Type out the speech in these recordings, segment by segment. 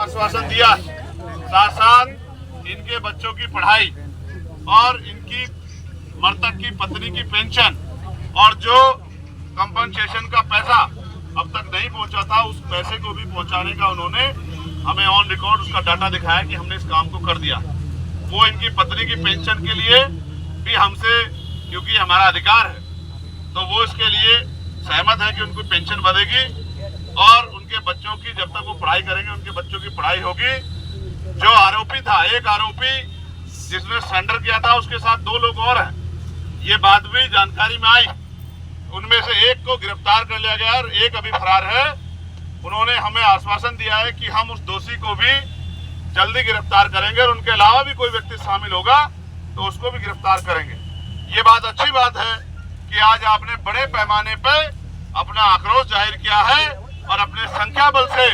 आश्वासन दिया, साथ साथ इनके बच्चों की पढ़ाई और इनकी मृतक की पत्नी की पेंशन और जो कंपनसेशन का पैसा अब तक नहीं पहुंचा था, उस पैसे को भी पहुंचाने का उन्होंने हमें ऑन रिकॉर्ड उसका डाटा दिखाया कि हमने इस काम को कर दिया। वो इनकी पत्नी की पेंशन के लिए भी हमसे, क्योंकि हमारा अधिकार है, तो वो इसके लिए सहमत है कि उनको पेंशन बढ़ेगी और उनके बच्चों की, जब तक वो पढ़ाई करेंगे उनके बच्चों की पढ़ाई होगी। जो आरोपी था, एक आरोपी जिसने सरेंडर किया था, उसके साथ 2 लोग और हैं, ये बात भी जानकारी में आई। उनमें से एक को गिरफ्तार कर लिया गया और एक अभी फरार है। उन्होंने हमें आश्वासन दिया है कि हम उस दोषी को भी जल्दी गिरफ्तार करेंगे और उनके अलावा भी कोई व्यक्ति शामिल होगा तो उसको भी गिरफ्तार करेंगे। ये बात अच्छी बात है कि आज आपने बड़े पैमाने पर अपना आक्रोश जाहिर किया है और अपने संख्या बल से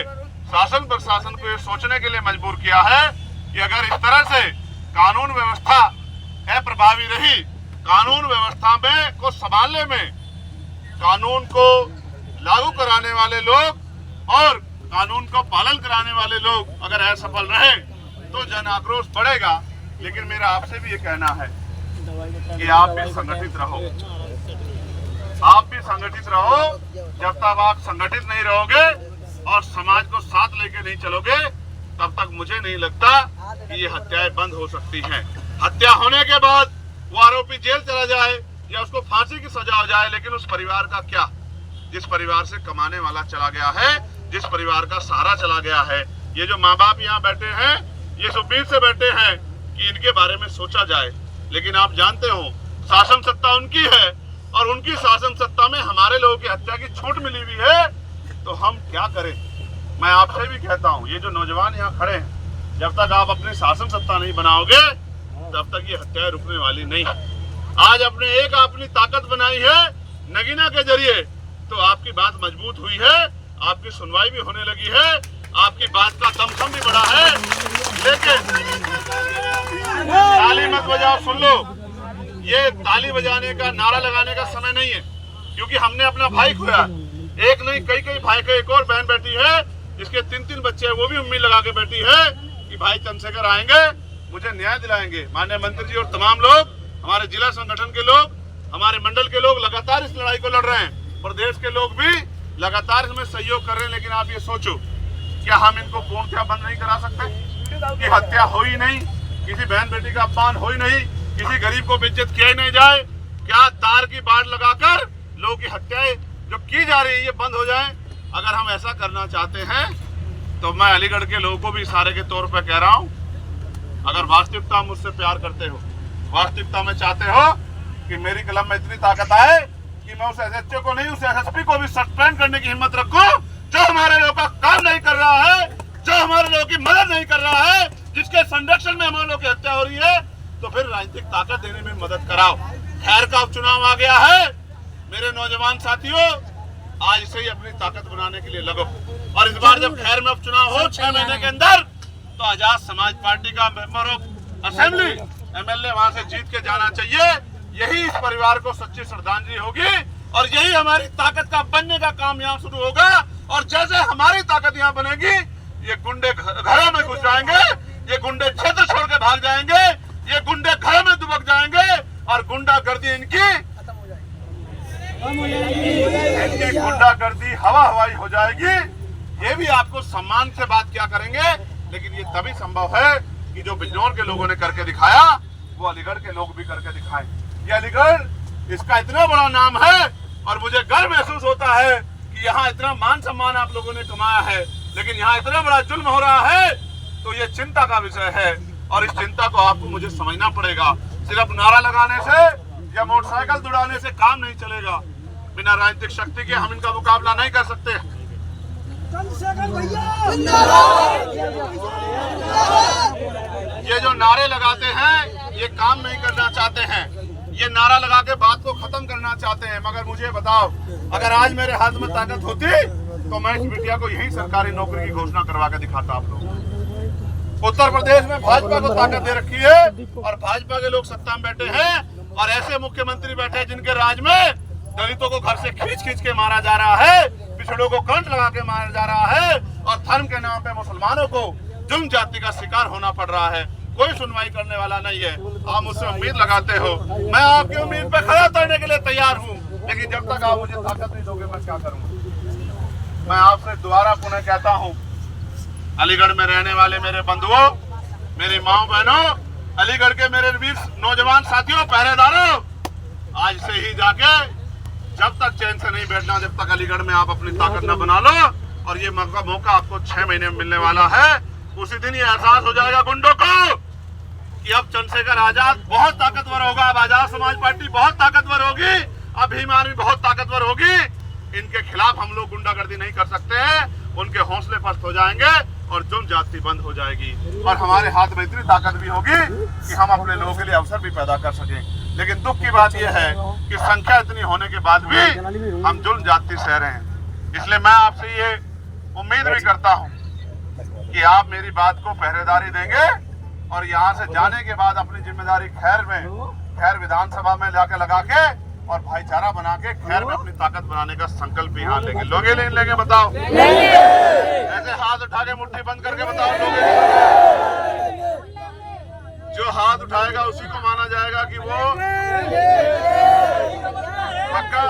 शासन प्रशासन को ये सोचने के लिए मजबूर किया है कि अगर इस तरह से कानून व्यवस्था अप्रभावी रही, कानून व्यवस्था में को संभालने में कानून को लागू कराने वाले लोग और कानून को पालन कराने वाले लोग अगर असफल रहे तो जन आक्रोश बढ़ेगा। लेकिन मेरा आपसे भी ये कहना है कि आप भी संगठित रहो, आप भी संगठित रहो। जब तक आप संगठित नहीं रहोगे और समाज को साथ लेके नहीं चलोगे, तब तक मुझे नहीं लगता कि ये हत्याएं बंद हो सकती हैं। हत्या होने के बाद वो आरोपी जेल चला जाए या उसको फांसी की सजा हो जाए, लेकिन उस परिवार का क्या, जिस परिवार से कमाने वाला चला गया है, जिस परिवार का सहारा चला गया है। ये जो माँ बाप यहाँ बैठे हैं, ये उम्मीद से बैठे हैं कि इनके बारे में सोचा जाए, लेकिन आप जानते हो शासन सत्ता उनकी है और उनकी शासन सत्ता में हमारे लोगों की हत्या की छूट मिली हुई है, तो हम क्या करें। मैं आपसे भी कहता हूँ, ये जो नौजवान यहाँ खड़े हैं, जब तक आप अपनी शासन सत्ता नहीं बनाओगे तब तक ये हत्याएं रुकने वाली नहीं है। आज अपनी ताकत बनाई है नगीना के जरिए, तो आपकी बात मजबूत हुई है, आपकी सुनवाई भी होने लगी है, आपकी बात का दमखम भी बढ़ा है। लेकिन ताली मत बजाओ, सुन लो, ये ताली बजाने का, नारा लगाने का समय नहीं है, क्योंकि हमने अपना भाई खोया। एक नहीं, कई भाई का एक और बहन बैठी है जिसके 3 बच्चे हैं, वो भी उम्मीद लगा के बैठी है कि भाई चंद्रशेखर आएंगे, मुझे न्याय दिलाएंगे। माननीय मंत्री जी और तमाम लोग, हमारे जिला संगठन के लोग, हमारे मंडल के लोग लगातार इस लड़ाई को लड़ रहे हैं, प्रदेश के लोग भी लगातार इसमें सहयोग कर रहे हैं। लेकिन आप ये सोचो, क्या हम इनको पूर्णतः बंद नहीं करा सकते कि हत्या हो ही नहीं, किसी बहन बेटी का अपमान हो ही नहीं, किसी गरीब को बेइज्जत किया ही नहीं जाए? क्या तार की बाड़ लगाकर लोगों की हत्याएं जो की जा रही है ये बंद हो जाए? अगर हम ऐसा करना चाहते हैं तो मैं अलीगढ़ के लोगों को भी इशारे के तौर पर कह रहा हूँ, अगर वास्तविकता मुझसे प्यार करते हो, वास्तविकता में चाहते हो कि मेरी कलम में इतनी ताकत आए कि मैं उस एसएचओ को नहीं, उस एसएसपी को भी सस्पेंड करने की हिम्मत रखूं जो हमारे लोगों का काम नहीं कर रहा है, जो हमारे लोगों की मदद नहीं कर रहा है, जिसके संरक्षण में हमारे लोगों की हत्या हो रही है, तो फिर राजनीतिक ताकत देने में मदद कराओ। खैर का उपचुनाव आ गया है, मेरे नौजवान साथियों, आज से ही अपनी ताकत बनाने के लिए लगो। और इस बार जब खैर में उपचुनाव हो 6 महीने के अंदर, तो आजाद समाज पार्टी का मेंबर ऑफ असेंबली एमएलए वहां से जीत के जाना चाहिए। यही इस परिवार को सच्ची श्रद्धांजलि होगी और यही हमारी ताकत का बनने का काम यहाँ शुरू होगा। और जैसे हमारी ताकत यहाँ बनेगी, ये गुंडे घरों में घुस जाएंगे, ये गुंडे क्षेत्र छोड़ के भाग जाएंगे, ये गुंडे घरों में दुबक जाएंगे और गुंडागर्दी इनकी गुंडागर्दी हवाई हो जाएगी। ये भी आपको सम्मान से बात क्या करेंगे, लेकिन ये तभी संभव है कि जो बिजनौर के लोगों ने करके दिखाया वो अलीगढ़ के लोग भी करके दिखाएं। ये अलीगढ़, इसका इतना बड़ा नाम है और मुझे गर्व महसूस होता है कि यहाँ इतना मान सम्मान आप लोगों ने कमाया है, लेकिन यहाँ इतना बड़ा जुल्म हो रहा है, तो ये चिंता का विषय है और इस चिंता को आपको मुझे समझना पड़ेगा। सिर्फ नारा लगाने से या मोटरसाइकिल दौड़ाने से काम नहीं चलेगा। बिना राजनीतिक शक्ति के हम इनका मुकाबला नहीं कर सकते। ये जो नारे लगाते हैं, ये काम नहीं करना चाहते हैं, ये नारा लगा के बात को खत्म करना चाहते हैं। मगर मुझे बताओ, अगर आज मेरे हाथ में ताकत होती तो मैं इस बिटिया को यही सरकारी नौकरी की घोषणा करवा के दिखाता। आप लोग उत्तर प्रदेश में भाजपा को ताकत दे रखी है और भाजपा के लोग सत्ता में बैठे हैं और ऐसे मुख्यमंत्री बैठे हैं जिनके राज में दलितों को घर से खींच के मारा जा रहा है। पिछड़ों को करंट लगा के मारा जा रहा है और धर्म के नाम पे मुसलमानों को जुल्म जाति का शिकार होना पड़ रहा है। कोई सुनवाई करने वाला नहीं है। आप मुझसे उम्मीद लगाते हो, मैं आपकी उम्मीद पे खड़ा उतरने के लिए तैयार हूँ, लेकिन जब तक आप मुझे ताकत नहीं दोगे मैं क्या करूँगा। मैं आपसे दोबारा पुनः कहता हूँ, अलीगढ़ में रहने वाले मेरे बंधुओं, मेरी माँ बहनों, अलीगढ़ के मेरे वीर नौजवान साथियों, पहरेदारों, आज से ही जाके जब तक चैन से नहीं बैठना, जब तक अलीगढ़ में आप अपनी ताकत न बना लो, और ये मौका आपको 6 महीने में मिलने वाला है, उसी दिन ये एहसास हो जाएगा गुंडों को कि अब चंद्रशेखर आजाद बहुत ताकतवर होगा, अब आजाद समाज पार्टी बहुत ताकतवर होगी, अब भीम आर्मी बहुत ताकतवर होगी। इनके खिलाफ हम लोग गुंडागर्दी नहीं कर सकते हैं, उनके हौसले पस्त हो जाएंगे और जुल्म जाति बंद हो जाएगी और हमारे हाथ में इतनी ताकत भी होगी कि हम अपने लोगों के लिए अवसर भी पैदा कर सकें। लेकिन दुख की बात यह है कि संख्या इतनी होने के बाद भी हम जुल्म जाति सह रहे हैं। इसलिए मैं आपसे ये उम्मीद भी करता हूँ कि आप मेरी बात को पहरेदारी देंगे और यहाँ से जाने के बाद अपनी जिम्मेदारी खैर विधानसभा में जाके लगा के और भाईचारा बना के खैर में अपनी ताकत बनाने का संकल्प यहाँ लेंगे। लोगे नहीं लेंगे बताओ? ऐसे हाथ उठा के मुट्ठी बंद करके बताओ लोगे? जो हाथ उठाएगा उसी को माना जाएगा कि वो पक्का।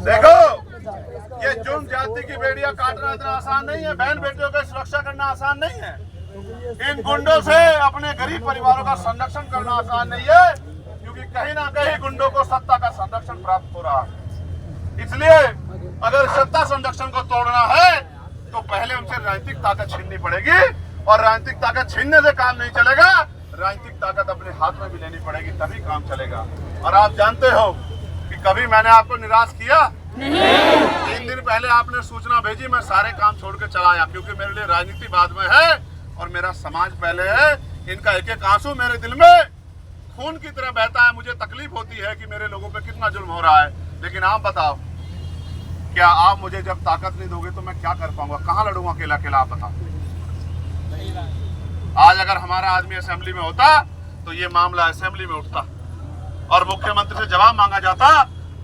देखो, ये जुल्म जाति की बेड़ियां काटना इतना आसान नहीं है, बहन बेटियों की सुरक्षा करना आसान नहीं है, इन गुंडों से अपने गरीब परिवारों का संरक्षण करना आसान नहीं है, क्योंकि कहीं ना कहीं गुंडों को सत्ता का संरक्षण प्राप्त हो रहा है। इसलिए अगर सत्ता संरक्षण को तोड़ना है तो पहले उनसे राजनीतिक ताकत छीननी पड़ेगी और राजनीतिक ताकत छीनने से काम नहीं चलेगा, राजनीतिक ताकत अपने हाथ में भी लेनी पड़ेगी, तभी काम चलेगा। और आप जानते हो कि कभी मैंने आपको निराश किया नहीं। 3 दिन पहले आपने सूचना भेजी, मैं सारे काम छोड़ के चला आया, क्योंकि मेरे लिए राजनीति बाद में है और मेरा समाज पहले है। इनका एक एक आंसू मेरे दिल में खून की तरह बहता है। मुझे तकलीफ होती है कि मेरे लोगों पे कितना जुल्म हो रहा है, लेकिन आप बताओ, क्या आप मुझे जब ताकत नहीं दोगे तो मैं क्या कर पाऊंगा? कहाँ लड़ूंगा अकेला अकेला? आप बताओ। आज अगर हमारा आदमी असेंबली में होता तो ये मामला असेंबली में उठता और मुख्यमंत्री से जवाब मांगा जाता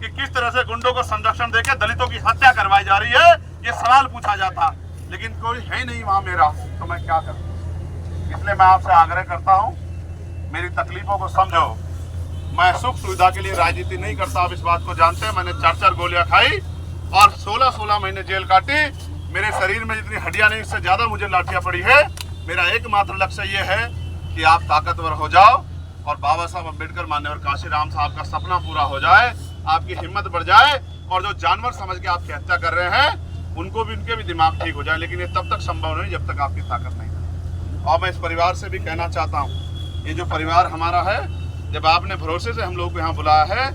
कि किस तरह से गुंडों को संरक्षण देकर दलितों की हत्या करवाई जा रही है, ये सवाल पूछा जाता, लेकिन कोई है नहीं वहां मेरा, तो मैं क्या करूं? इसलिए मैं आपसे आग्रह करता हूं, मेरी तकलीफों को समझो। मैं सुख सुविधा के लिए राजनीति नहीं करता, आप इस बात को जानते हैं। मैंने 4 गोलियां खाई और 16 महीने जेल काटी। मेरे शरीर में जितनी हड्डियां नहीं, इससे ज्यादा मुझे लाठियां पड़ी है। मेरा एकमात्र लक्ष्य ये है कि आप ताकतवर हो जाओ और बाबा साहब अम्बेडकर मान्यवर काशीराम साहब का सपना पूरा हो जाए, आपकी हिम्मत बढ़ जाए और जो जानवर समझ के आपकी हत्या कर रहे हैं उनको भी, उनके भी दिमाग ठीक हो जाए। लेकिन ये तब तक संभव नहीं जब तक आपकी ताकत नहीं। और मैं इस परिवार से भी कहना चाहता हूँ, ये जो परिवार हमारा है, जब आपने भरोसे से हम लोग को यहाँ बुलाया है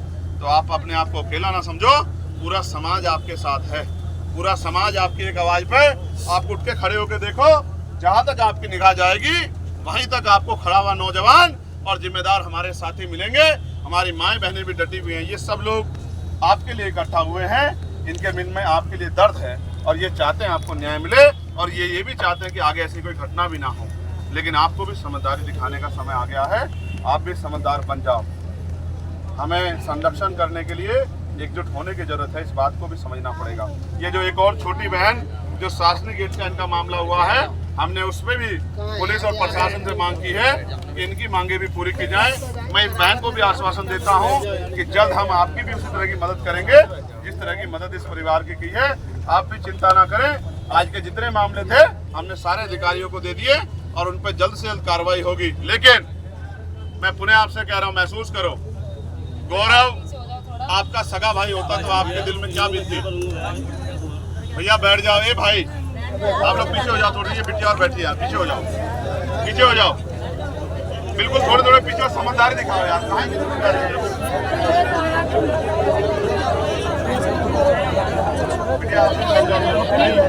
तो आप अपने आप को अकेला ना समझो, पूरा समाज आपके साथ है। पूरा समाज आपकी एक आवाज पे आप उठ के खड़े होकर देखो, जहाँ तक आपकी निगाह जाएगी वहीं तक आपको खड़ा हुआ नौजवान और जिम्मेदार हमारे साथी मिलेंगे। हमारी माएँ बहनें भी डटी हुई हैं। ये सब लोग आपके लिए इकट्ठा हुए हैं, इनके मन में आपके लिए दर्द है और ये चाहते हैं आपको न्याय मिले और ये भी चाहते हैं कि आगे ऐसी कोई घटना भी ना हो। लेकिन आपको भी समझदारी दिखाने का समय आ गया है, आप भी समझदार बन जाओ। हमें संरक्षण करने के लिए एकजुट होने की जरूरत है, इस बात को भी समझना पड़ेगा। ये जो एक और छोटी बहन जो शासनिक गेट का इनका मामला हुआ है, हमने उसमें भी पुलिस और प्रशासन से मांग की है कि इनकी मांगे भी पूरी की जाए। मैं इस बहन को भी आश्वासन देता हूं कि जल्द हम आपकी भी उसी तरह की मदद करेंगे जिस तरह की मदद इस परिवार की है। आप भी चिंता ना करें, आज के जितने मामले थे हमने सारे अधिकारियों को दे दिए और उन पर जल्द से जल्द कार्रवाई होगी। लेकिन मैं पुनः आपसे कह रहा हूँ, महसूस करो, गौरव आपका सगा भाई होता तो आपके दिल में क्या बीतती? भैया बैठ जाओ, ए भाई आप लोग पीछे हो जाओ, थोड़ी ये बिटिया और बैठी यार, पीछे हो जाओ, पीछे हो जाओ, बिल्कुल थोड़े थोड़े पीछे, समझदारी दिखाओ यार, कहाँ बिटिया